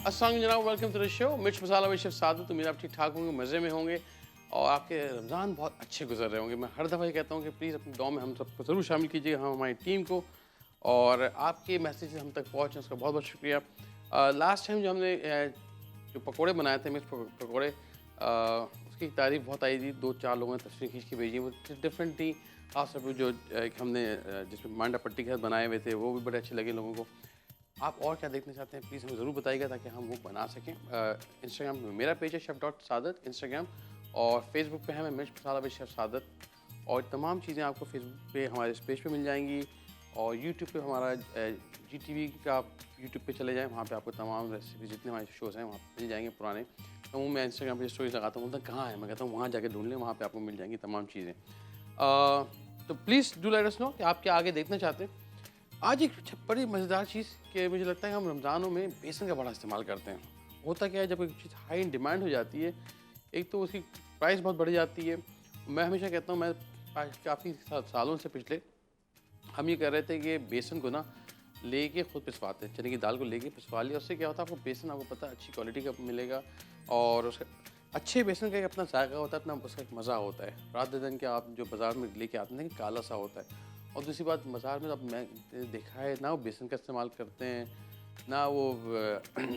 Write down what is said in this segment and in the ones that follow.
अस्सलाम जनाब, welcome to the show. मिर्च मसाला विद शेफ सादत। उम्मीद आप ठीक ठाक होंगे, मज़े में होंगे और आपके रमज़ान बहुत अच्छे गुजर रहे होंगे। मैं हर दफ़ा ये कहता हूँ कि प्लीज़ अपनी दुआ में हम सबको ज़रूर शामिल कीजिएगा, हम हमारी टीम को। और आपके मैसेज हम तक पहुँचे उसका बहुत बहुत शुक्रिया। लास्ट टाइम जो हमने जो पकौड़े बनाए थे, मिर्च पकौड़े, उसकी तारीफ़ बहुत आई थी। 2-4 लोगों ने तस्वीर खींच के भेजी, वो डिफरेंट थी। ख़ास तौर पर जो हमने जिसमें मांडा पट्टी के साथ बनाए हुए थे, वो भी बड़े अच्छे लगे लोगों को। आप और क्या देखना चाहते हैं प्लीज़ हमें ज़रूर बताइएगा ताकि हम वो बना सकें। इंस्टाग्राम पे मेरा पेज है शेफ़ डॉट सादत इंस्टाग्राम, और फेसबुक पे है मैं मिर्च मसाला विद शेफ़ सादत। और तमाम चीज़ें आपको फेसबुक पे हमारे इस पेज पे मिल जाएंगी। और यूट्यूब पे हमारा GTV का, यूट्यूब पे चले जाएँ, वहाँ पे आपको तमाम रेसिपी जितने हमारे शोज़ हैं वहाँ पे मिल जाएंगे पुराने। तो वो मैं इंस्टाग्राम पे स्टोरीज लगाता हूँ, बोलता कहाँ है, मैं कहता हूँ वहाँ जाके ढूंढ लें, वहाँ पे आपको मिल जाएंगी तमाम चीज़ें। तो please do let us know कि आप क्या आगे देखना चाहते हैं। आज एक बड़ी मज़ेदार चीज़ कि मुझे लगता है कि हम रमज़ानों में बेसन का बड़ा इस्तेमाल करते हैं। होता क्या है, जब कोई चीज़ हाई इन डिमांड हो जाती है, एक तो उसकी प्राइस बहुत बढ़ जाती है। मैं हमेशा कहता हूँ, मैं काफ़ी सालों से पिछले हम ये कर रहे थे कि बेसन को ना लेके खुद पिसवाते हैं, चने की दाल को लेके पिसवा लिया। उससे क्या होता है, आपको बेसन आपको पता है अच्छी क्वालिटी का मिलेगा। और उसका अच्छे बेसन का एक अपना जायका होता है, अपना उसका एक मज़ा होता है, रात दिन के आप जो बाज़ार में लेके आते हैं कि काला सा होता है। और दूसरी बात, बाज़ार में अब मैं देखा है ना वो बेसन का इस्तेमाल करते हैं, ना वो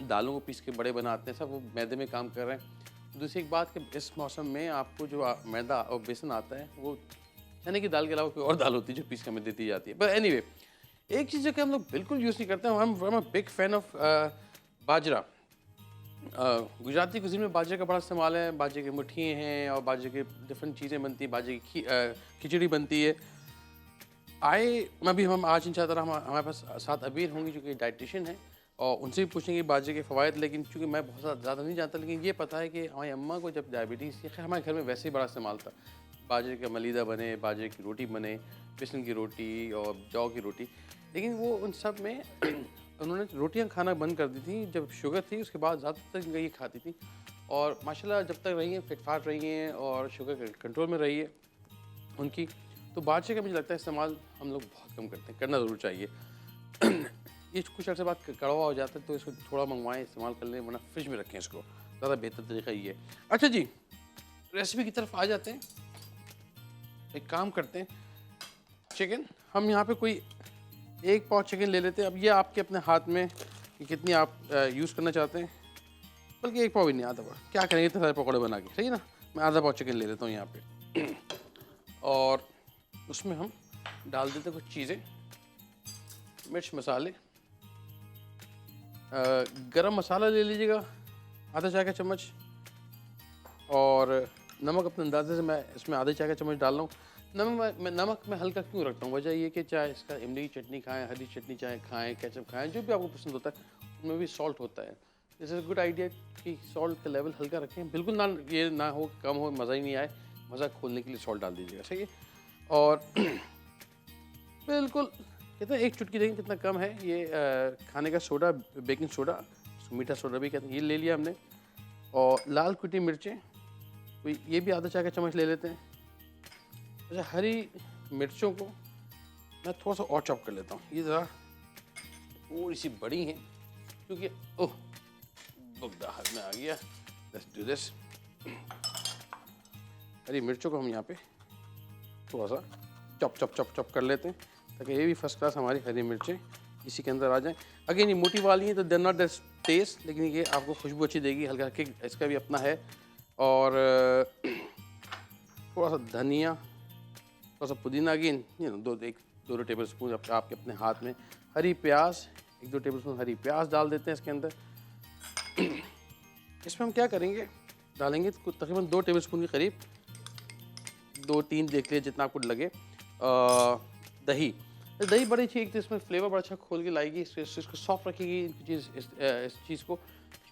दालों को पीस के बड़े बनाते हैं, सब वो मैदे में काम कर रहे हैं। दूसरी एक बात कि इस मौसम में आपको जो मैदा और बेसन आता है, वो चने की दाल के अलावा कोई और दाल होती है जो पीस के हमें दे दी जाती है। बट एनीवे, एक चीज़ जो कि हम लोग बिल्कुल यूज़ नहीं करते हैं, हम big fan of bajra. Gujarati cuisine में बाजरे का बड़ा इस्तेमाल है। बाजरे की मुठियाँ हैं और बाजरे की डिफरेंट चीज़ें बनती हैं, बाजरे की खिचड़ी बनती है। मैं भी हम आज इंशाअल्लाह हमारे पास साथ अबीर होंगी जो कि डाइटिशियन है, और उनसे भी पूछेंगे बाजरे के फ़वाइद। लेकिन चूँकि मैं बहुत ज़्यादा नहीं जानता, लेकिन ये पता है कि हमारी अम्मा को जब डायबिटीज़ थी, खैर हमारे घर में वैसे ही बड़ा इस्तेमाल था। बाजरे का मलीदा बने, बाजरे की रोटी बने, बेसन की रोटी और जौ की रोटी। लेकिन वो उन सब में उन्होंने रोटियां खाना बंद कर दी थी जब शुगर थी, उसके बाद ज़्यादातर ये खाती थी। और माशाल्लाह जब तक रही हैं, फिट फाट रही हैं और शुगर कंट्रोल में रही है उनकी। तो बाजरे का मुझे लगता है इस्तेमाल हम लोग बहुत कम करते हैं, करना ज़रूर चाहिए। ये कुछ अर्से बाद कड़वा हो जाता है, तो इसको थोड़ा मंगवाएं, इस्तेमाल कर लें, वरना फ्रिज में रखें इसको, ज़्यादा बेहतर तरीका ये है। अच्छा जी, रेसिपी की तरफ आ जाते हैं। एक काम करते हैं, चिकन हम यहाँ पे कोई 1 पाव चिकन ले लेते हैं। अब ये आपके अपने हाथ में कि कितनी आप यूज़ करना चाहते हैं, बल्कि 1 पाव भी नहीं, आधा पाव क्या करेंगे इतने सारे पकौड़े बना के, सही है ना। मैं आधा पाव चिकन ले लेता हूँ यहाँ पे। और उसमें हम डाल देते हैं कुछ चीज़ें, मिर्च मसाले, गरम मसाला ले लीजिएगा आधा चाय का चम्मच, और नमक अपने अंदाजे से मैं इसमें आधे चाय का चम्मच डाल रहा हूँ। नमक मैं हल्का क्यों रखता हूँ, वजह ये कि चाहे इसका इमली की चटनी खाएं, हरी चटनी चाहे खाएं, केचप खाएं, जो भी आपको पसंद होता है, उनमें भी सॉल्ट होता है। दिस इज़ गुड आइडिया कि सॉल्ट का लेवल हल्का रखें, बिल्कुल ना ये ना हो कम हो, मज़ा ही नहीं आए। मज़ा खोलने के लिए सॉल्ट डाल दीजिएगा, सही है। और बिल्कुल कहते हैं एक चुटकी, देखें कितना कम है ये खाने का सोडा, बेकिंग सोडा, मीठा सोडा भी कहते हैं, ये ले लिया हमने। और लाल कुटी मिर्चें, कोई ये भी आधा चाय का चम्मच ले लेते हैं। अच्छा, हरी मिर्चों को मैं थोड़ा सा और चॉप कर लेता हूँ, ये ज़रा थोड़ी सी बड़ी हैं क्योंकि ओह बुगदा हाथ में आ गया। Let's do this. हरी मिर्चों को हम यहाँ पे थोड़ा सा चॉप चॉप चॉप चॉप कर लेते हैं, ताकि ये भी फर्स्ट क्लास हमारी हरी मिर्चें इसी के अंदर आ जाएं। अगेन ये मोटी वाली हैं तो देर नॉट दैट टेस्ट, लेकिन ये आपको खुशबू अच्छी देगी, हल्का किक इसका भी अपना है। और थोड़ा सा धनिया, थोड़ा सा पुदीना, अगेन दो टेबल स्पून आपके अपने हाथ में। हरी प्याज, 1-2 टेबल स्पून हरी प्याज डाल देते हैं इसके अंदर। इसमें हम क्या करेंगे, डालेंगे तकरीबन 2 टेबल स्पून के करीब, 2-3 देख लीजिए जितना आपको लगे। दही, दही बड़ी अच्छी, एक तो इसमें फ्लेवर बड़ा अच्छा खोल के लाएगी, इसको सॉफ्ट रखेगी इस चीज़ को,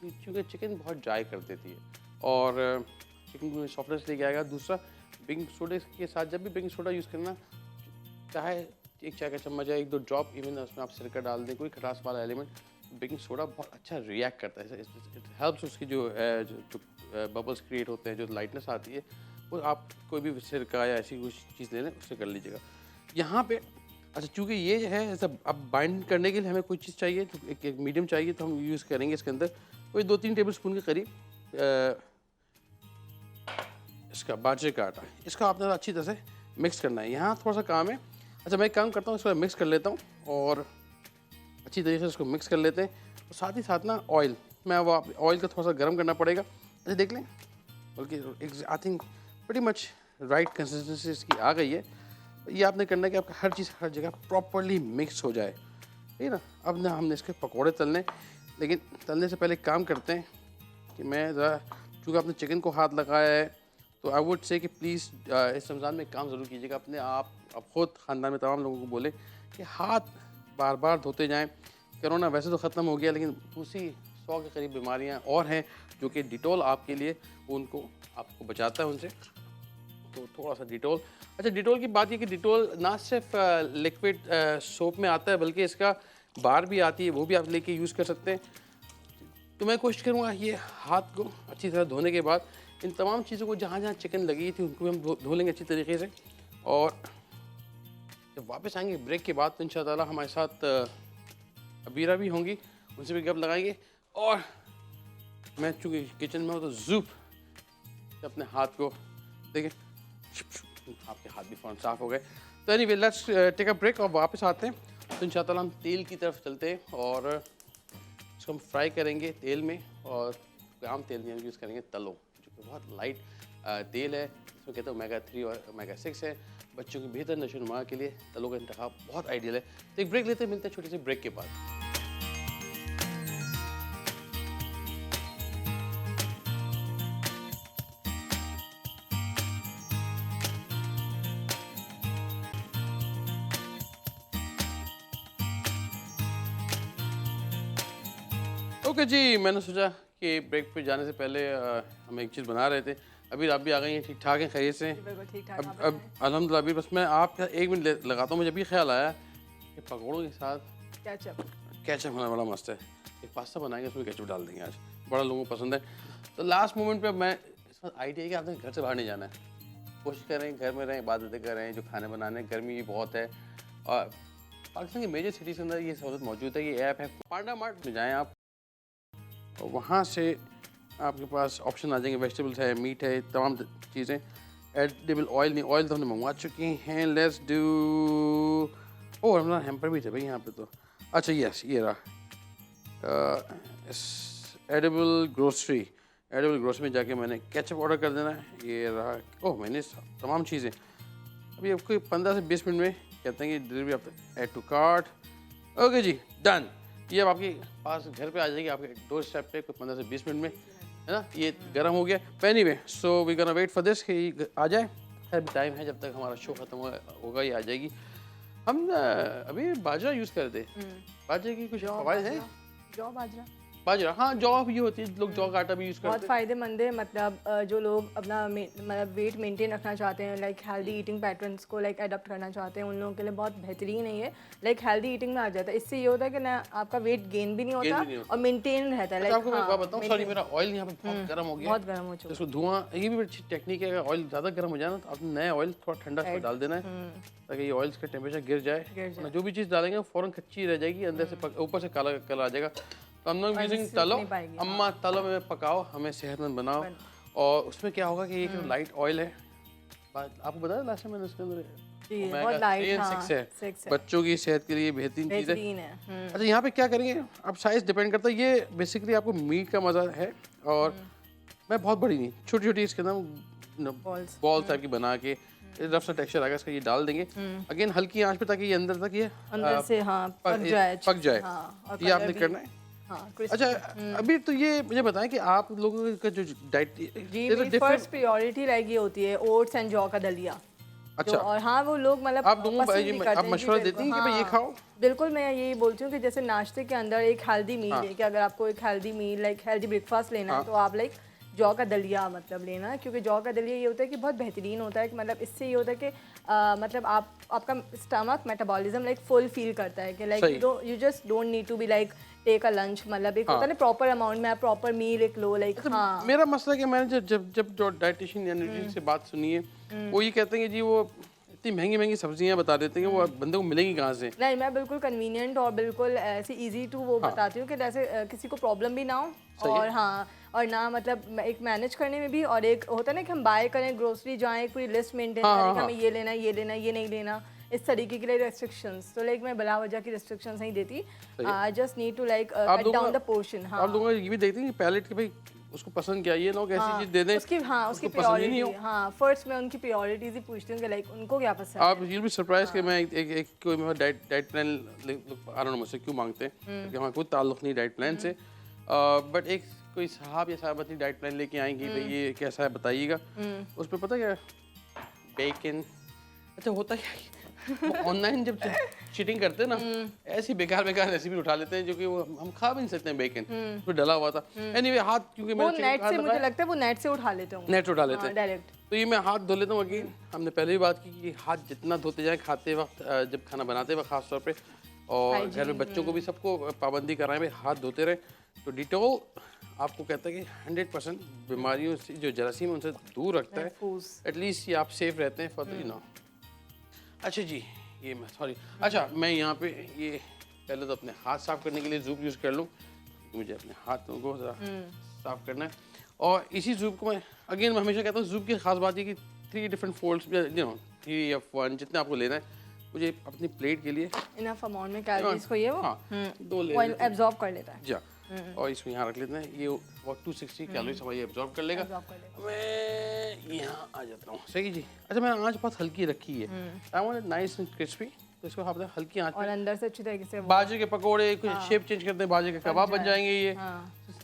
क्योंकि चिकन बहुत ड्राई कर देती है और चिकन को सॉफ्टनेस लेके आएगा। दूसरा, बेकिंग सोडा के साथ जब भी बेकिंग सोडा यूज़ करना, चाहे 1 चाय का चम्मच या 1-2 ड्रॉप, इवन उसमें आप सिरका डाल दें, कोई खटास वाला एलिमेंट, बेकिंग सोडा बहुत अच्छा रिएक्ट करता है। इट हेल्प्स, उसकी जो बबल्स क्रिएट होते हैं, जो लाइटनेस आती है, वो आप कोई भी सिरका या ऐसी कुछ चीज़ ले लें, उससे कर लीजिएगा यहाँ पे। अच्छा, चूँकि ये है ऐसा, अब बाइंड करने के लिए हमें कोई चीज़ चाहिए, तो एक मीडियम चाहिए, तो हम यूज़ करेंगे इसके अंदर कोई 2-3 टेबल स्पून के करीब इसका बाजरे का आटा, इसका आपने अच्छी तरह से मिक्स करना है। यहाँ थोड़ा सा काम है। अच्छा, मैं एक काम करता हूँ, इसको मिक्स कर लेता हूँ और अच्छी तरीके से इसको मिक्स कर लेते हैं। और साथ ही साथ ना ऑयल, मैं वो ऑयल का थोड़ा सा गर्म करना पड़ेगा। अच्छा देख लें, बल्कि I think pretty much right consistency इसकी आ गई है। ये आपने करना है कि आपका हर चीज़ हर जगह प्रॉपरली मिक्स हो जाए, ठीक है ना। अब ना हमने इसके पकौड़े तलने, लेकिन तलने से पहले काम करते हैं कि मैं ज़रा, चूँकि आपने चिकन को हाथ लगाया है, तो आई वुड से कि प्लीज़ इस रमज़ान में काम ज़रूर कीजिएगा अपने आप खुद ख़ानदान में तमाम लोगों को बोलें कि हाथ बार बार धोते जाएं। कोरोना वैसे तो ख़त्म हो गया, लेकिन दूसरी 100 के करीब बीमारियां और हैं जो कि डिटॉल आपके लिए उनको आपको बचाता है उनसे, तो थोड़ा सा डिटॉल। अच्छा, डिटॉल की बात ये कि डिटॉल ना सिर्फ लिक्विड सोप में आता है, बल्कि इसका बार भी आती है, वो भी आप लेके यूज़ कर सकते हैं। तो मैं कोशिश करूँगा ये हाथ को अच्छी तरह धोने के बाद इन तमाम चीज़ों को जहाँ जहाँ चिकन लगी थी उनको भी हम धो लेंगे अच्छी तरीके से। और जब वापस आएंगे ब्रेक के बाद तो इंशाअल्लाह हमारे साथ अबीरा भी होंगी, उनसे भी गप लगाएंगे। और मैं चूँकि किचन में हूँ तो ज़ूप अपने हाथ को देखें, आपके हाथ भी फ़ौरन साफ़ हो गए। तो anyway let's take a break और वापस आते हैं। तो इंशाअल्लाह हम तेल की तरफ चलते हैं और इसको हम फ्राई करेंगे तेल में, और आम तेल में हम यूज़ करेंगे तलो, जो कि बहुत लाइट तेल है। इसमें कहते हैं ओमेगा 3 और ओमेगा 6 है। बच्चों की बेहतर नशोनुमा के लिए तलों का इंतखाब बहुत आइडियल है। तो एक ब्रेक लेते हैं, मिलते हैं छोटे से ब्रेक के बाद। ओके जी, मैंने सोचा कि ब्रेक पे जाने से पहले हम एक चीज़ बना रहे थे। अभी आप भी आ गई हैं, ठीक ठाक हैं, खैरियत से? अब अल्हम्दुलिल्लाह। अभी बस मैं आपका 1 मिनट लगाता हूँ। मुझे अभी ख्याल आया कि पकौड़ों के साथ केचप होना बड़ा मस्त है। एक पास्ता बनाएंगे, उसमें केचप डाल देंगे आज, बड़ा लोगों को पसंद है। तो लास्ट मोमेंट पे मैं इस वक्त आइडिया है कि आपने घर से बाहर नहीं जाना है, कोशिश करें घर में रहें, इबादतें करें, जो खाने बनाने, गर्मी भी बहुत है और पाकिस्तान की मेजर सिटीज़ के अंदर ये सहूलत मौजूद है। ये ऐप है पांडा मार्ट में जाएँ आप, और वहाँ से आपके पास ऑप्शन आ जाएंगे, वेजिटेबल्स है, मीट है, तमाम चीज़ें। एडिबल ऑयल नहीं, ऑयल तो हमने मंगवा चुके हैं। Let's do, oh Ramzan hamper भी थे भाई यहाँ पे तो। अच्छा यस, ये रहा एडिबल ग्रोसरी। एडिबल ग्रोसरी में जाके मैंने केचप ऑर्डर कर देना है। ये रहा, ओह मैंने तमाम चीज़ें अभी आपको 15 से 20 मिनट में कहते हैं कि डिलीवरी आप ऐड टू कार्ट। ओके जी, डन। ये अब आपके पास घर पे आ जाएगी, आपके डोर स्टेप पे कोई 15 से 20 मिनट में, है ना। ये गर्म हो गया। Anyway, so we gonna wait for this कि आ जाए। खैर टाइम है, जब तक हमारा शो ख़त्म होगा ये आ जाएगी। हम अभी बाजरा यूज़ कर दे, बाजरे की कुछ फ़वाइद है? बाजरा, हाँ जौ ये होती है, लोग जौ का आटा भी यूज़ करते हैं। बहुत फ़ायदेमंद है। मतलब जो लोग अपना मतलब वेट मेंटेन रखना चाहते हैं, लाइक हेल्दी ईटिंग पैटर्न्स को लाइक अडॉप्ट करना चाहते हैं, उन लोगों के लिए बहुत बेहतरीन है ये। लाइक हेल्दी ईटिंग में आ जाता है। इससे ये होता है कि ना आपका वेट गेन भी नहीं होता और मेंटेन रहता है। आपको मैं बताऊँ, सॉरी मेरा ऑयल यहाँ पे बहुत गर्म हो गया, बहुत गर्म हो चुका है। इसको धुआं, ये भी अच्छी टेक्निक है। अगर ऑयल ज़्यादा गर्म हो जाए ना, तो आपने नया ऑयल थोड़ा ठंडा इसमें डाल देना है ताकि ये ऑयल का टेम्परेचर गिर जाए। जो भी चीज़ डालेंगे फ़ौरन कच्ची रह जाएगी, अंदर से ऊपर से काला कलर आ जाएगा। तो हम लोग यूजिंग तलो, अम्मा तलो में पकाओ, हमें सेहतमंद बनाओ। और उसमें क्या होगा कि एक लाइट ऑयल है, आपको बताया लास्ट टाइम मैंने उसके अंदर बहुत लाइट, हाँ, है, बच्चों की सेहत के लिए बेहतरीन चीज़ है। अच्छा, यहाँ पे क्या करेंगे आप, साइज डिपेंड करता है। ये बेसिकली आपको मीट का मज़ा है, और मैं बहुत बड़ी नहीं, छोटी छोटी इसके अंदर बॉल टाइप की बना के रफ सा टेक्सचर आएगा इसका, ये डाल देंगे अगेन हल्की आंच पे, ताकि ये अंदर तक ये से पक जाए। ये आपने करना है। अच्छा, अभी तो ये मुझे बताएं कि आप लोगों का जो डाइट, जी फर्स्ट प्रायोरिटी रहेगी होती है ओट्स एंड जौ का दलिया। अच्छा, और हाँ वो लोग मतलब आप मशवरा देती हैं कि भाई ये खाओ? बिल्कुल, मैं यही बोलती हूँ कि जैसे नाश्ते के अंदर एक हेल्दी मील है, कि अगर आपको एक healthy meal like healthy breakfast लेना है, तो आप लाइक जौ का दलिया मतलब लेना है। क्योंकि जौ का दलिया ये होता है कि बहुत बेहतरीन होता है, कि मतलब इससे ये होता है कि मतलब आपका stomach metabolism like full feel करता है, कि like you just don't need to be like take a lunch, मतलब एक होता है ना प्रॉपर अमाउंट में आप प्रॉपर मील एक लो लाइक। हाँ, मेरा मसला है कि मैंने जब जो डाइटिशियन या न्यूट्रिशन से बात सुनी है, वो ये कहते हैं कि जी वो इतनी महंगी महंगी सब्जियां बता देते हैं कि वो बंदे को मिलेंगी कहाँ से। नहीं, मैं बिल्कुल कन्वीनियंट और बिल्कुल ऐसे इजी टू वो बताती हूँ कि जैसे किसी को प्रॉब्लम भी ना हो और हाँ, और ना मतलब एक मैनेज करने में भी, और एक होता है ना कि हम बाय करें, ग्रोसरी जाएं, पूरी लिस्ट मेंटेन करें कि हमें ये लेना है, ये लेना है, ये नहीं लेना, इस तरीके के लिए रेस्ट्रिक्शंस। तो लाइक मैं बिला वजह की रेस्ट्रिक्शंस नहीं देती, I just need to like cut down the portion. हाँ, आप लोगों ये भी देखते हैं कि पैलेट के भाई उसको पसंद क्या, ये ना हो कि ऐसी चीज दे दें उसकी उसकी प्रायोरिटी, हाँ फर्स्ट मैं उनकी प्रायोरिटीज ही पूछती हूँ कि लाइक उनको क्या पसंद है। आप ये भी सरप्राइज कि मैं एक कोई मेरा diet plan I don't know मुझसे क्यों मांगते हैं, क्योंकि हमारा कोई ताल्लुक नहीं डाइट प्लान से, बट एक कोई साहब या साहबती डाइट प्लान लेके आएंगी, भाई ये कैसा है बताइएगा। उस पर पता क्या, बेकन, अच्छा होता क्या ऑनलाइन जब चीटिंग करते हैं ना, ऐसी बेकार बेकार रेसिपी उठा लेते हैं जो कि वो हम खा भी नहीं सकते हैं, बेकन तो डला हुआ था। एनीवे हाथ, क्योंकि वो नेट से, मुझे लगता है वो नेट से उठा लेते होंगे, नेट उठा लेते हैं डायरेक्ट। तो ये मैं हाथ धो लेता हूँ। अगेन हमने पहले भी बात की कि हाथ जितना धोते जाए खाते वक्त, जब खाना बनाते वक्त खास तौर पे, और घर में बच्चों को भी सबको पाबंदी कराएं भाई हाथ धोते रहे। तो डिटॉल आपको कहता है कि 100% बीमारियों से जो जरासीम है उनसे दूर रखता है, एटलीस्ट ये आप सेफ रहते हैं फॉर नो। अच्छा जी, ये मैं सॉरी, अच्छा मैं यहाँ पे ये पहले तो अपने हाथ साफ करने के लिए जूप यूज़ कर लूँ, मुझे अपने हाथों को ज़रा साफ करना है। और इसी जूप को मैं अगेन मैं हमेशा कहता हूँ, जूप की खास बात है कि 3 डिफरेंट फोल्ड्स, 3 या 1 जितने आपको लेना है, मुझे अपनी प्लेट के लिए इनफ अमाउंट में कैलोरीज को ये वो 2 ले ऑयल एब्जॉर्ब कर लेता है। जा, और इसको यहाँ रख लेते हैं, ये 260 कैलोरीज हमारी एब्जॉर्ब कर लेगा। मैं यहाँ आ जाता हूँ, सही जी। अच्छा मैंने आँच बहुत हल्की रखी है, I want it nice and crispy, तो इसको आप हल्की आँच और अंदर से अच्छी तरीके से बाजरे के पकौड़े कुछ शेप चेंज करते हैं, बाजरे के कबाब बन जाएंगे ये,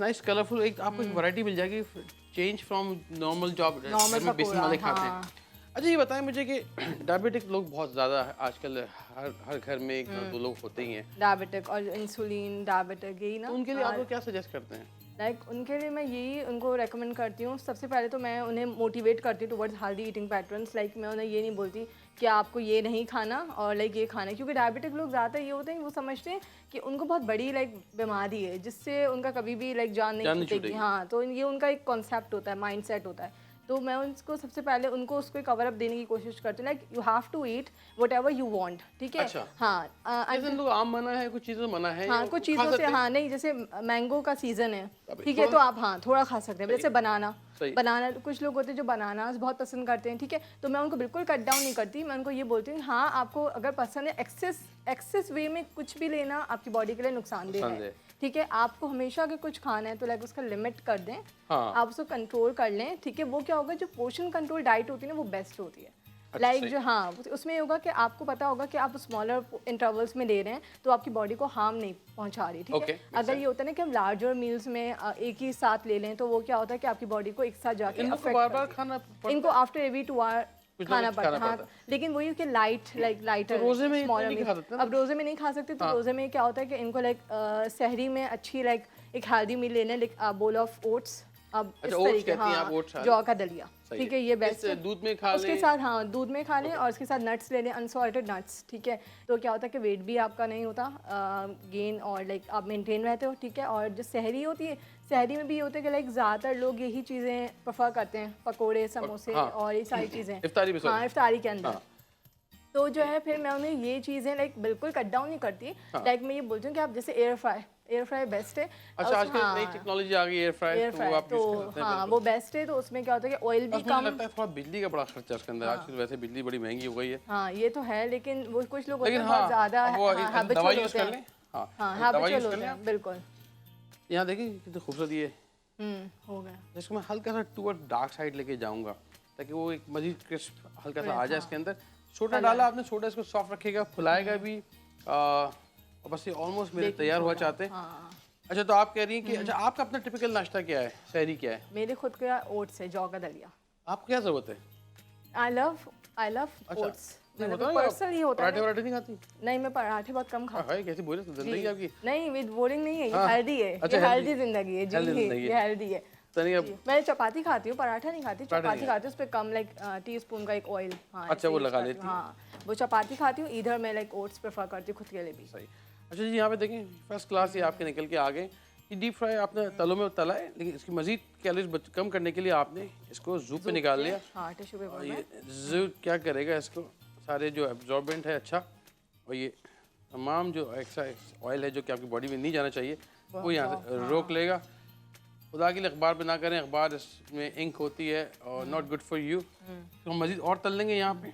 नाइस कलरफुल। एक आपको एक वैरायटी मिल जाएगी, चेंज फ्रॉम नॉर्मल जॉब में बेसन वाले खाते हैं। अच्छा ये बताएं मुझे कि डायबिटिक लोग बहुत ज़्यादा आजकल हर घर में 1-2 लोग होते ही हैं डायबिटिक, और इंसुलिन डायबिटिक, यही ना, तो उनके लिए आप लोग क्या सजेस्ट करते हैं? लाइक उनके लिए मैं यही उनको रेकमेंड करती हूँ। सबसे पहले तो मैं उन्हें मोटिवेट करती हूँ towards healthy eating patterns. Like मैं उन्हें ये नहीं बोलती कि आपको ये नहीं खाना और लाइक ये खाना है, क्योंकि डायबिटिक लोग ज़्यादा ये होते हैं, वो समझते हैं कि उनको बहुत बड़ी लाइक बीमारी है जिससे उनका कभी भी लाइक जान नहीं छूटेगी। हाँ, तो ये उनका एक कॉन्सेप्ट होता है, माइंड सेट होता है। तो मैं उनको सबसे पहले उनको उसको कवर अप देने की कोशिश करती हूँ, like you have to eat whatever you want, ठीक है। अच्छा। हाँ, लोग आम मना है, कुछ चीज़ें मना है, हाँ कुछ चीज़ों से, हाँ नहीं, जैसे मैंगो का सीजन है, ठीक है, तो आप हाँ थोड़ा खा सकते हैं। जैसे बनाना, कुछ लोग होते हैं जो बनानास बहुत पसंद करते हैं, ठीक है, तो मैं उनको बिल्कुल कट डाउन नहीं करती। मैं उनको ये बोलती हूँ हाँ आपको अगर पसंद है, एक्सेस वे में कुछ भी लेना आपकी बॉडी के लिए नुकसानदेह है, ठीक है। आपको हमेशा अगर कुछ खाना है तो लाइक उसका लिमिट कर दें, आप उसको कंट्रोल कर लें, ठीक है। वो क्या होगा, जो पोर्शन कंट्रोल डाइट होती है ना वो बेस्ट होती है। लाइक जो हाँ उसमें ये होगा कि आपको पता होगा कि आप स्मॉलर इंटरवल्स में ले रहे हैं तो आपकी बॉडी को हार्म नहीं पहुंचा रही, ठीक है। अगर ये होता है ना कि हम लार्जर मील्स में एक ही साथ ले लें तो वो क्या होता है कि आपकी बॉडी को एक साथ जाके बार-बार खाना, इनको आफ्टर एवरी 2 आवर खाना पड़ता है। हाँ, लेकिन वही कि लाइटर रोजे में स्मॉलर मील, अब रोजे में नहीं खा सकते तो रोजे में क्या होता है कि इनको लाइक सहरी में अच्छी लाइक एक हेल्दी मील लेना है, लाइक बोल ऑफ ओट्स, अब इस तरीके, हाँ जौ का दलिया, ठीक है, ये बेस्ट है। दूध में खा लें, उसके साथ हाँ दूध में खा लें, और उसके साथ नट्स ले लें, अनसॉल्टेड नट्स, ठीक है। तो क्या होता है कि वेट भी आपका नहीं होता गेन, और लाइक आप मेंटेन रहते हो, ठीक है। और जो सहरी होती है, सहरी में भी ये होता है कि लाइक ज़्यादातर लोग यही चीज़ें प्रेफर करते हैं, पकोड़े, समोसे और ये सारी चीज़ें इफ्तारी के अंदर। तो जो है फिर मैं उन्हें ये चीज़ें लाइक बिल्कुल कट डाउन नहीं करती। लाइक मैं ये बोलती हूँ कि आप जैसे एयर फ्राई बेस्ट है। अच्छा आजकल नई टेक्नोलॉजी आ गई एयर फ्राई, तो आप यूज कर सकते हैं। हाँ वो बेस्ट है। तो उसमें क्या होता है कि ऑयल भी कम लगता है, थोड़ा बिजली का बड़ा खर्चा उसके अंदर, आजकल वैसे बिजली बड़ी महंगी हो गई है। हाँ ये तो है, लेकिन वो कुछ लोग होते हैं बहुत ज़्यादा हैबिचुअल होते हैं। हाँ हैबिचुअल होते हैं, बिल्कुल। यहाँ देखिए कितनी खूबसूरत ये हो गया। इसको मैं हल्का सा टूवर्ड डार्क साइड लेके जाऊंगा ताकि वो एक मजीद क्रिस्प हल्का सा आ जाए इसके अंदर। सोडा डाला आपने, सोडा इसको सॉफ्ट रखेगा, फुलाएगा भी, और बस ये ऑलमोस्ट मेरे तैयार हुआ चाहते हैं। अच्छा तो आप कह रही हैं कि अच्छा आपका अपना टिपिकल नाश्ता क्या है, सहरी क्या है? मेरे खुद का ओट्स है, जौ का दलिया। आपको क्या जरूरत है? I love oats. पर्सनली होता है। पराठे नहीं खाती? नहीं, मैं पराठे बहुत कम खाती हूँ। कैसी बोले जिंदगी आपकी? नहीं विद बोरिंग नहीं है, ये हेल्दी है, ये हेल्दी जिंदगी है जी, ये हेल्दी है। मैं चपाती खाती हूँ, पराठा नहीं खाती। चपाती खाती हूँ, उस पर कम लाइक टीस्पून का एक ऑयल, हाँ अच्छा वो लगा लेती हूँ। हाँ वो चपाती खाती हूँ। इधर मैं लाइक ओट्स प्रेफर करती हूँ खुद के लिए भी। सही। अच्छा जी यहाँ पे देखें फर्स्ट क्लास ये आपके निकल के आ गए। ये डीप फ्राई आपने तलों में तला है, लेकिन इसकी मजीद कैलोरीज कम करने के लिए आपने इसको जूप पे निकाल लिया। हाँ टिश्यू पेपर में। ये जूप क्या करेगा, इसको सारे जो एब्जॉर्बेंट है अच्छा, और ये तमाम जो एक्स्ट्रा ऑयल है जो कि आपकी बॉडी में नहीं जाना चाहिए वो यहाँ से रोक लेगा। खुदा के लिए अखबार पे ना करें, अखबार इसमें इंक होती है और नॉट गुड फॉर यू। तो हम मज़ीद और तल लेंगे यहाँ पे,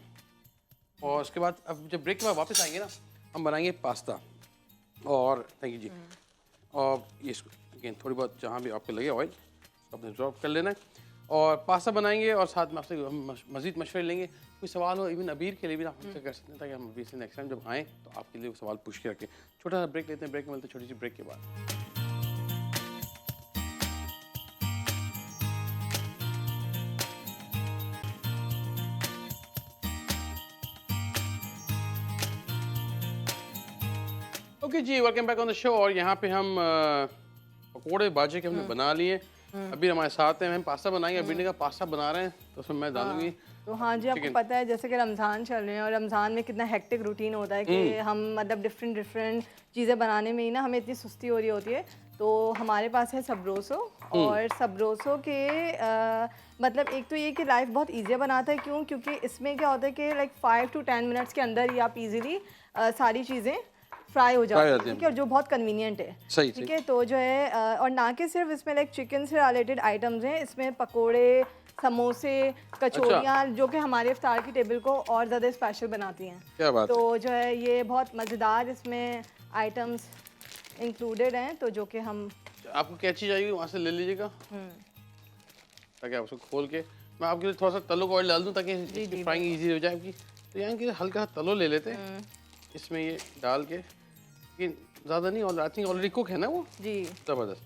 और उसके बाद अब जब ब्रेक के बाद वापस आएंगे ना, हम बनाएंगे पास्ता। और थैंक यू जी। और ये इसको अगेन थोड़ी बहुत जहाँ भी आपको लगे ऑयल आपने ड्रॉप कर लेना है, और पास्ता बनाएंगे। और साथ में आपसे हम मज़ीद मशवरे लेंगे, कोई सवाल हो इवन अबीर के लिए भी आप हमसे कर सकते हैं, ताकि हम अबीर से नेक्स्ट टाइम जब आएँ तो आपके लिए वो सवाल पूछ के रखें। छोटा सा ब्रेक लेते हैं, ब्रेक मिलते हैं छोटी सी ब्रेक के बाद। ओके जी, welcome back on the show. और यहाँ पे हम पकोड़े बाजे के हमने बना लिए। अभी हमारे साथ हैं, हम पास्ता बनाएंगे। अभी ने कहा पास्ता बना रहे हैं तो उसमें मैं डालूंगी। तो हाँ जी, आपको पता है जैसे कि रमज़ान चल रहे हैं और रमज़ान में कितना हेक्टिक रूटीन होता है कि हम मतलब डिफरेंट चीज़ें बनाने में ही ना हमें इतनी सुस्ती हो रही होती है। तो हमारे पास है सबरोसो, और सबरोसो के मतलब एक तो ये कि लाइफ बहुत ईजी बनाता है। क्यों? क्योंकि इसमें क्या होता है कि लाइक 5 to 10 मिनट्स के अंदर ही आप इजीली सारी चीज़ें फ्राई हो जाती है, ठीक है, और जो बहुत कन्वीनियंट है। सही, ठीक है, तो जो है और ना कि सिर्फ इसमें लाइक चिकन से रिलेटेड आइटम्स हैं, इसमें पकोड़े, समोसे, कचौरियाँ जो कि हमारे इफ्तार की टेबल को और ज़्यादा स्पेशल बनाती हैं। क्या बात तो जो है ये बहुत मज़ेदार इसमें आइटम्स इंक्लूडेड हैं। तो जो कि हम आपको क्या चीज़ चाहिए वहाँ से ले लीजिएगा, ताकि आप उसको खोल के मैं आपके लिए थोड़ा सा तलो का ऑयल डाल दूँ ताकि फ्राइंग ईजी हो जाए आपकी। तो यहाँ के हल्का तलो ले लेते हैं, इसमें ये डाल के, लेकिन ज़्यादा नहीं, और आई थिंक ऑलरेडी कुक है ना वो जी ज़बरदस्त।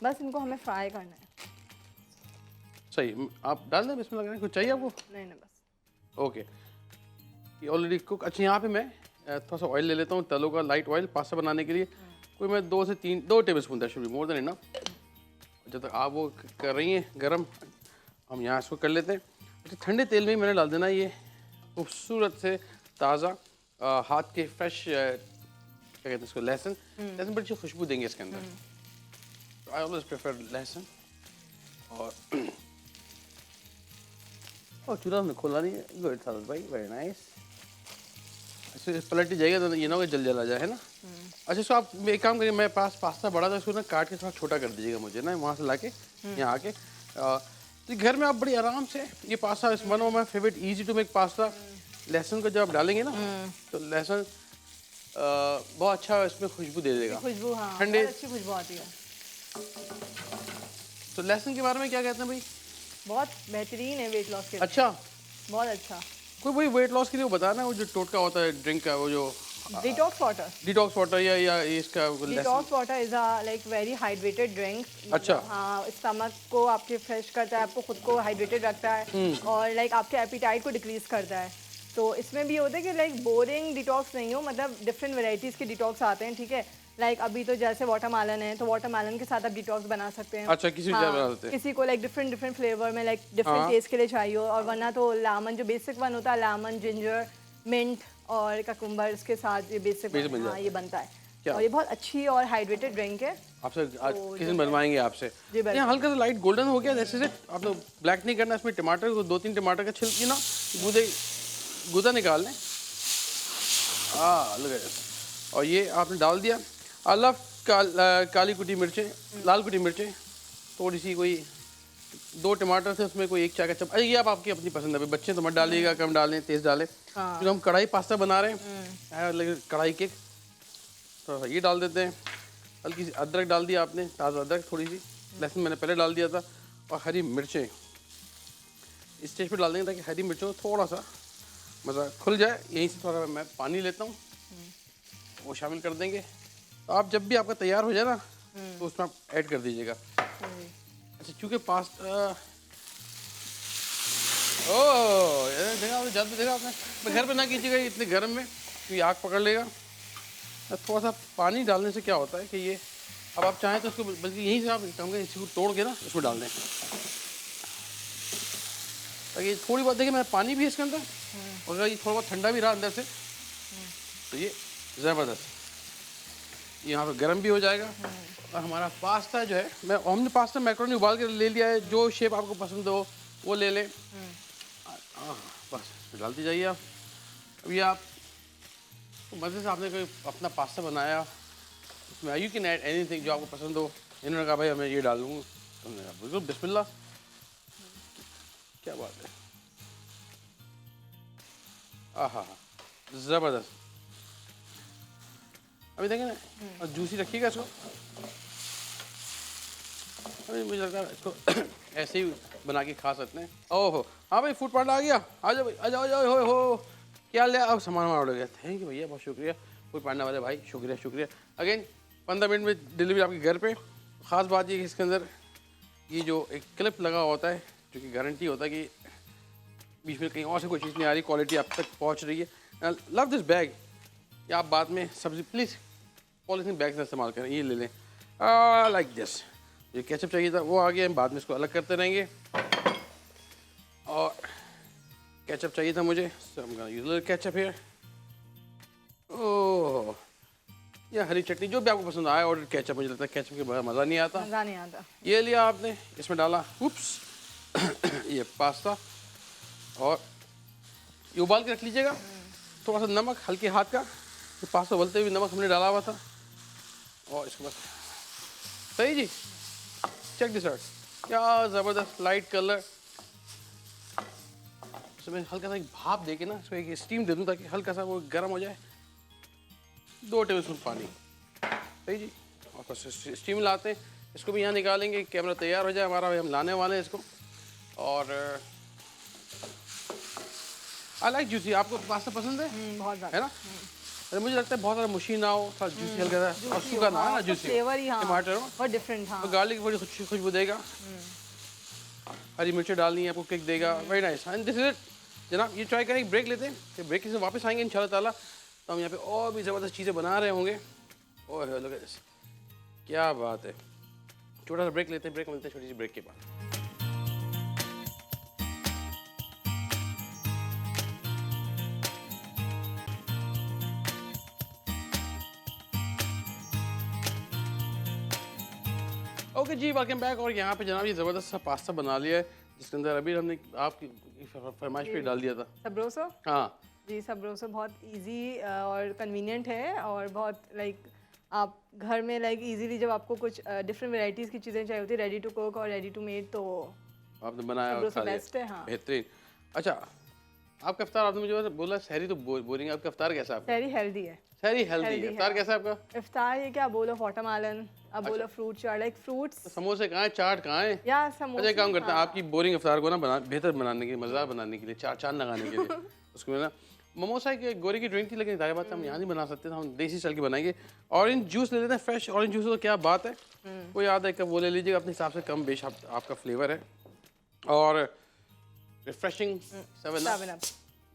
बस इनको हमें फ्राई करना है। सही, आप डाल दें इसमें लगाने कुछ चाहिए आपको? नहीं बस ओके, ये ऑलरेडी कुक। अच्छा, यहाँ पे मैं थोड़ा सा ऑयल ले लेता हूँ, तलो का लाइट ऑयल पास्ता बनाने के लिए। कोई मैं 2 से 3 2 table spoon, that should be more than enough. जब तक आप वो कर रही हैं गरम, हम यहाँ इसको कर लेते हैं। अच्छा, ठंडे तेल में ही मैंने डाल देना ये खूबसूरत से ताज़ा हाथ के फ्रेश क्या कहते हैं इसको, लहसुन। लहसुन बड़ी अच्छी खुशबू देंगे इसके अंदर। आई ऑलवेज प्रेफर लहसुन। और चूल्हा हमने खोला नहीं है। गुड सालत भाई, वेरी नाइस। ऐसे पलट जाएगा तो ये ना हो कि जल आ जाए, है ना। अच्छा, इसको आप एक काम करिए, मेरे पास पास्ता बड़ा था, इसको ना काट के थोड़ा छोटा कर दीजिएगा मुझे ना, वहाँ से ला के यहाँ आके। तो घर में आप बड़ी आराम से ये pasta, is one of my favourite easy to make pasta. लहसुन को जब आप डालेंगे ना तो लहसुन बहुत अच्छा इसमें खुशबू दे देगा। खुशबू, हाँ, ठंडे बहुत अच्छी खुशबू आती है। तो लहसुन के बारे में क्या कहते हैं भाई? बहुत बेहतरीन है वेट लॉस के लिए। अच्छा, बहुत अच्छा। कोई वही वेट लॉस के लिए बताना, वो जो टोटका होता है ड्रिंक का, वो जो डिटॉक्स वाटर या इसका detox water is a like very hydrated drink. अच्छा, हाँ, स्टमक को आपके फ्रेश करता है, आपको खुद को हाइड्रेटेड रखता है, और लाइक आपके एपिटाइट को डिक्रीज करता है। तो इसमें भी होता है कि लाइक बोरिंग डिटॉक्स नहीं हो, मतलब डिफरेंट वेराइटीज़ के डिटॉक्स आते हैं, ठीक है। लाइक अभी तो जैसे वाटरमेलन है, तो वाटरमेलन के साथ आप डिटॉक्स बना सकते हैं। अच्छा, किसी बना सकते हैं। किसी को लाइक डिफरेंट फ्लेवर में लाइक डिफरेंट टेस्ट के लिए चाहिए, और वरना तो लेमन जो बेसिक वन होता है, लेमन, जिंजर, मिंट और ककुम्बर, इसके साथ ये बेसिक हाँ ये बनता है। और ये बहुत अच्छी और हाइड्रेटेड ड्रिंक है। आपसे आज किसी दिन बनवाएंगे आपसे। जी, यहाँ हल्का सा लाइट गोल्डन हो गया, जैसे से आपने ब्लैक नहीं करना। इसमें टमाटर को 2-3 टमाटर का छिलके ना गूदा निकाल लें। लगा, और ये आपने डाल दिया। आई लव काली कुटी मिर्चें, लाल कुटी मिर्चें, थोड़ी सी, कोई 2 टमाटर थे उसमें, कोई 1 चाय का चम्मच। ये आप आपकी अपनी पसंद है, बच्चे तो मत डालिएगा, कम डालें, तेज़ डालें। फिर हम कढ़ाई पास्ता बना रहे हैं, लेकिन कढ़ाई के थोड़ा सा ये डाल देते हैं। हल्की सी अदरक डाल दिया आपने, ताज़ा अदरक, थोड़ी सी लहसुन मैंने पहले डाल दिया था, और हरी मिर्चें इस स्टेज पे डाल देंगे ताकि हरी मिर्चों को थोड़ा सा मज़ा खुल जाए। यहीं से थोड़ा मैं पानी लेता हूँ, वो शामिल कर देंगे। तो आप जब भी आपका तैयार हो जाए ना तो उसमें आप ऐड कर दीजिएगा। अच्छा, चूँकि पास्ता देखा आपने, घर पे ना कीजिएगा इतने गर्म में, क्योंकि आग पकड़ लेगा। थोड़ा सा पानी डालने से क्या होता है कि ये, अब आप चाहें तो उसको बल्कि यहीं से आप इसको तोड़ के ना इसमें डाल दें, ताकि थोड़ी बहुत, देखिए मैं पानी भी है इसके अंदर, और अगर ये थोड़ा बहुत ठंडा भी रहा अंदर से तो ये ज़बरदस्त यहाँ पर गर्म भी हो जाएगा। और हमारा पास्ता जो है, हमने पास्ता मैक्रोनी उबाल के ले लिया है, जो शेप आपको पसंद हो वो ले लें। बस डालती जाइए आप। अभी आप तो मज़े से आपने कोई अपना पास्ता बनाया, उसमें यू कैन ऐड एनीथिंग जो आपको पसंद हो। इन्होंने कहा भाई मैं ये डाल दूँगा, तो हमने कहा बिल्कुल बिस्मिल्लाह, क्या बात है, आहा ज़बरदस्त। अभी देखें ना, और जूसी रखिएगा इसको। अभी मुझे लगता है इसको ऐसे ही बना के खा सकते हैं। ओहो हाँ भाई, फूड पांडा आ गया, आ जाओ भाई, आ जाओ, आ जाओ, हो क्या लिया? अब सामान हमारा ऑर्डर गया। थैंक यू भैया, बहुत शुक्रिया फूड पांडा वाले भाई, शुक्रिया शुक्रिया। अगेन 15 मिनट में डिलीवरी आपके घर पे। ख़ास बात ये कि इसके अंदर ये जो एक क्लिप लगा होता है जो कि गारंटी होता है कि बीच में कहीं और से कोई चीज़ नहीं आ रही, क्वालिटी आप तक पहुँच रही है। Love this bag. या आप बाद में सब्ज़ी प्लीज़ पॉलीथीन बैग से इस्तेमाल करें, ये ले लें लाइक दिस। ये केचप चाहिए था वो आ गया, हम बाद में इसको अलग करते रहेंगे। और केचप चाहिए था मुझे, केचप है। ओह या हरी चटनी जो भी आपको पसंद आए, और केचप। मुझे लगता है केचप के बगैर मज़ा नहीं आता। मज़ा नहीं आता। ये लिया आपने, इसमें डाला उप्स ये पास्ता, और ये उबाल के रख लीजिएगा। थोड़ा सा नमक हल्के हाथ का, ये पास्ता उबलते हुए नमक हमने डाला हुआ था। और इसके बाद सही जी, चेक दिस आउट, क्या ज़बरदस्त लाइट कलर। इसमें हल्का सा एक भाप दे के ना इसको एक स्टीम दे दूँ ताकि हल्का सा वो गर्म हो जाए। 2 टेबलस्पून पानी, सही जी। और बस स्टीम लाते हैं, इसको भी यहाँ निकालेंगे, कैमरा तैयार हो जाए हमारा, हम लाने वाले हैं इसको। और आई लाइक जूसी। आपको पास्ता पसंद है? बहुत ज़्यादा है ना? अरे मुझे लगता है बहुत ज़्यादा मुशी ना हो, थोड़ा जूसी हल्का सा, और सूखा ना हो ना, जूसी फ्लेवर ही, हाँ, टमाटर हो बहुत डिफरेंट। हाँ, और गार्लिक थोड़ी खुशबू देगा, हरी मिर्ची डालनी है आपको, किक देगा। Very nice. And this is it जनाब। ये ट्राई करें, ब्रेक लेते हैं, फिर ब्रेक से वापस आएंगे इंशाल्लाह ताला, तो हम यहाँ पे और भी ज़बरदस्त चीज़ें बना रहे होंगे। ओह लुक एट दिस, क्या बात है। छोटा सा ब्रेक लेते हैं, ब्रेक मिलते हैं छोटी सी ब्रेक के बाद। ओके जी, वेलकम बैक। और यहाँ पे जनाब ये ज़बरदस्त सा पास्ता बना लिया है, जिसके अंदर अभी हमने आपकी फरमाइश पे डाल दिया था सबरोसो। हाँ जी, सबरोसो बहुत इजी और कन्वीनियंट है, और बहुत लाइक आप घर में लाइक इजीली जब आपको कुछ डिफरेंट वैरायटीज़ की चीज़ें चाहिए होती है, रेडी टू कुक और रेडी टू मेड, तो आपने बनाया और सबरोसो खा लिया, बेस्ट है। हाँ, बेहतरीन। अच्छा, आपका इफ्तार आपने मुझे बोला सहरी तो बोरिंग है, आपका इफ्तार कैसा है? आपका वेरी हेल्दी है। सहरी हेल्दी है, healthy इफ्तार है। कैसा है आपका? इफ्तार ये क्या बोलो, वाटरमेलन, अब बोलो फ्रूट चाट, लाइक फ्रूट्स तो समोसे कहाँ हैं, चाट कहाँ हैं? या अच्छा समोसे। एक काम करते हैं, आपकी बोरिंग इफ्तार को ना बेहतर बनाने के लिए, मज़ेदार बनाने के लिए, चार चांद लगाने के लिए उसको ना मोमोसा की गोरी की ड्रिंक थी, लेकिन जाहिर बात है हम यहाँ नहीं बना सकते, हम देसी स्टाइल की बनाएंगे। ऑरेंज जूस ले लेते हैं, फ्रेश ऑरेंज जूस, तो क्या बात है। कोई आधा एक कप वो ले लीजिएगा अपने हिसाब से, कम बेश आपका फ्लेवर है। और रिफ्रेशिंग 7 अप,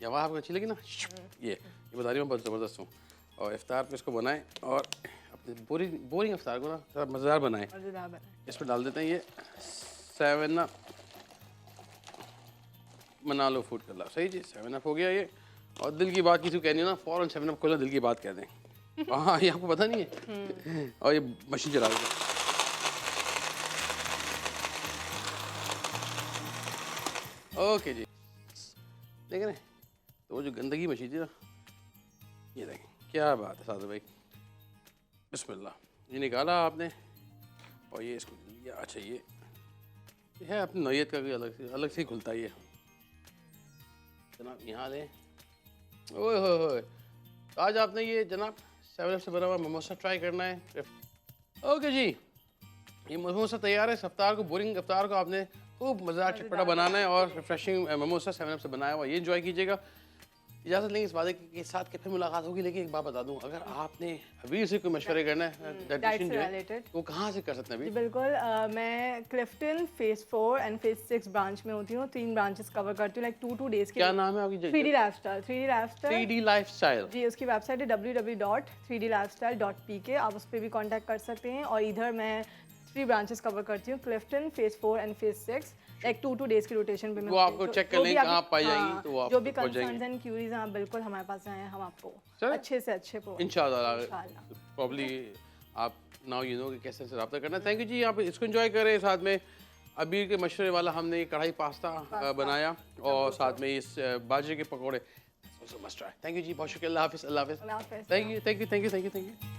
ये आवाज़ आपको अच्छी लगी ना, ये बता रही हूँ, बहुत ज़बरदस्त हूँ। और इफ्तार पे इसको बनाएं, और अपने बोरिंग इफ्तार को ना थोड़ा मज़ेदार बनाएं। इसमें डाल देते हैं ये 7 अप, मना लो फूड कलर, सही जी। 7 अप हो गया ये। और दिल की बात किसी को कहनी है ना, फ़ौरन 7 अप खोलना, दिल की बात कह दें। हाँ, ये आपको पता नहीं है। और ये मशीन चला देते, ओके जी। देखें ना, तो वो जो गंदगी मशीन थी ना, ये देखें क्या बात है सादर भाई, बिस्मिल्लाह। ये निकाला आपने, और ये इसको लिया। अच्छा, ये है अपनी नौयत का, कोई अलग से ही खुलता है ये जनाब। यहाँ लें, ओए होए, तो आज आपने ये जनाब 7 अप से बना हुआ मोमोसा ट्राई करना है। ओके जी, ये मोमोसा तैयार है। इफ्तार को, बोरिंग इफ्तार को आपने खूब मज़ेदार चटपटा बनाना है, और रिफ्रेशिंग मोमोसा 7 अप से बनाया हुआ, ये एंजॉय कीजिएगा। इजाज़त लेंगे इस वादे के साथ कि फिर मुलाकात होगी। लेकिन एक बात बता दूं, अगर आपने अभी से कोई मशवरे करना है डाइटिशियन जो है, वो कहाँ से कर सकते हैं जी अभी? बिल्कुल, मैं Clifton phase 4 and phase 6 branch में होती हूँ, 3 ब्रांचेस कवर करती हूँ, लाइक 2 डेज के। क्या नाम है आपकी? 3D lifestyle. 3D लाइफस्टाइल जी, उसकी वेबसाइट है www.3dlifestyle.pk, आप उस पर भी कांटेक्ट कर सकते हैं। और इधर मैं 3 ब्रांचेस कवर करती हूँ, Clifton phase 4 and phase 6, like 2 days की रोटेशन पे मैं वो आपको चेक कर लें कहाँ पाई जाएंगी, तो वो जो भी आपको पहुंच कंसर्न्स जाएंगी एंड क्यूरीज हैं, बिल्कुल हमारे पास आए हैं, हम आपको सर अच्छे से अच्छे इंशाल्लाह। प्रॉब्ली आप नाउ यू नो कि कैसे से रब्ता करना है। थैंक यू जी, आप इसको एंजॉय करें। साथ में अबीर के मशवरे वाला हमने कढ़ाई पास्ता बनाया, और साथ में इस बाजरे के पकौड़े so must try. Thank you जी, बहुत शुक्रिया। अल्लाह हाफिज़, अल्लाह हाफिज़। अल्लाह हाफ़िज़। Thank you, thank you, thank you, thank you, thank you.